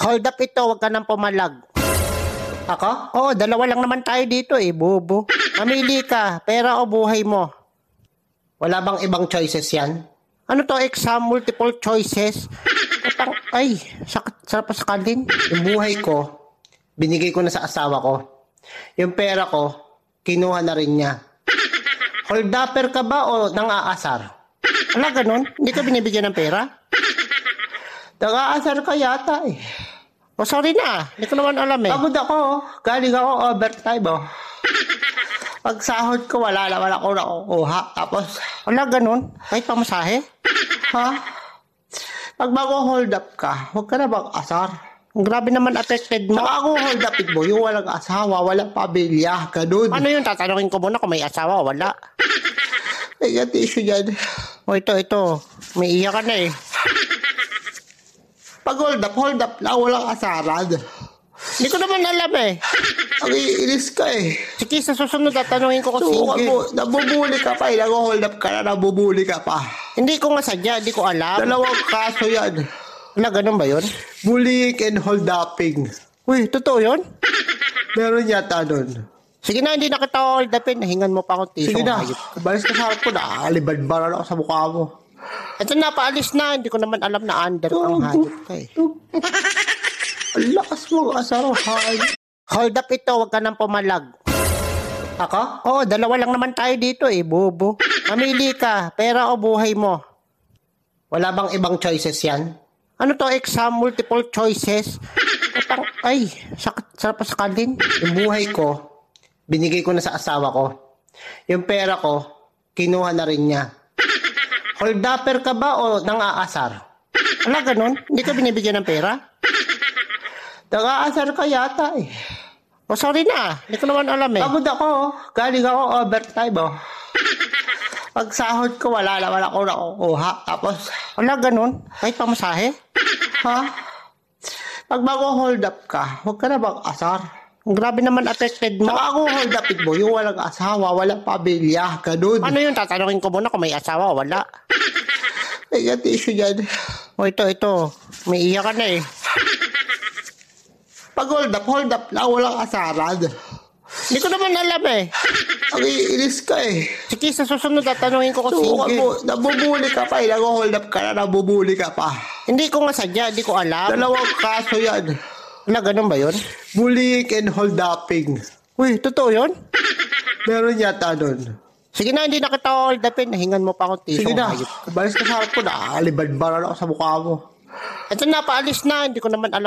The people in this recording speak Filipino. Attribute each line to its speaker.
Speaker 1: Hold up ito, wag ka nang pumalag. Ako? Oo, dalawa lang naman tayo dito eh, bobo. Mamili ka, pera o buhay mo. Wala bang ibang choices yan? Ano to, exam, multiple choices? Ay, sarap sa kalin. Yung buhay ko, binigay ko na sa asawa ko. Yung pera ko, kinuha na rin niya. Hold upper ka ba o nang-aasar? Wala ganun? Hindi ka binibigyan ng pera? Nang-aasar ka yata eh. Oh, sorry na. Hindi ko naman alam eh. Pagod ako. Galing ako overtime oh. Pag sahod ko, wala ako nakukuha. Tapos, wala ganun? Kahit pamasahe? Ha? Pag mag-hold up ka, huwag ka na mag-asar. Grabe naman affected mo. Saka ako hold upin mo, yung walang asawa, walang pamilya, ganun. Ano yun? Tatanungin ko muna kung may asawa o wala. May issue dyan. O ito. May iyak ka na eh. Pag hold up lang, walang asaran. Hindi ko naman alam eh. Ang iinis ka eh. Sige, sa susunod tatanungin ko kasi. Nabubuli ka pa eh. Nag-hold up ka na, nabubuli ka pa. Hindi ko nga sadya, hindi ko alam. Dalawang kaso yan. Wala, ganun ba yun? Bullying and hold upping. Uy, totoo yun? Meron yata nun. Sige na, hindi na kita hold upin. Nahingan mo pa akong tiso. Sige na, balis ka sa harap ko na. Alibadbaran ako sa mukha mo. Ito na, paalis na. Hindi ko naman alam na under ang hayop ka eh. Ang lakas mo, asarahan. Hold up ito, wag ka nang pumalag. Ako? Oo, dalawa lang naman tayo dito eh, bobo. Mamili ka, pera o buhay mo. Wala bang ibang choices yan? Ano to, exam, multiple choices? Ay, sarap sa kalin. Yung buhay ko, binigay ko na sa asawa ko. Yung pera ko, kinuha na rin niya. Hold upper ka ba o nang-aasar? Wala ganun? Hindi ka binibigyan ng pera? Nang-aasar ka yata eh. Oh, sorry na. Hindi ko naman alam eh. Pagod ako. Galing ako overtime oh. Pag sahod ko, wala ako nakukuha. Tapos, wala ganun? Kahit pamasahe? Ha? Pag mag-hold up ka, huwag ka na mag-asar. Grabe naman affected mo. Saka ako hold upin mo, yung walang asawa, walang pamilya, ganun. Ano yun? Tatanungin ko muna kung may asawa o wala. May issue dyan. O ito. May iyak ka na eh. Pag hold up lang, walang asaran. Hindi ko naman alam eh. Ang iinis ka eh. Sige, sa susunod tatanungin ko kasi. Nabubuli ka pa eh. Nag-hold up ka na, nabubuli ka pa. Hindi ko nga sadya, hindi ko alam. Dalawang kaso yan. Wala, ganun ba yun? Bullying and hold upping. Uy, totoo yun? Meron yata nun. Sige na, hindi na kita hold upin. Nahingan mo pa akong tiso. Sige na, balis ka sa harap ko na. Alibadbaran ako sa mukha mo. Ito na, paalis na. Hindi ko naman alam.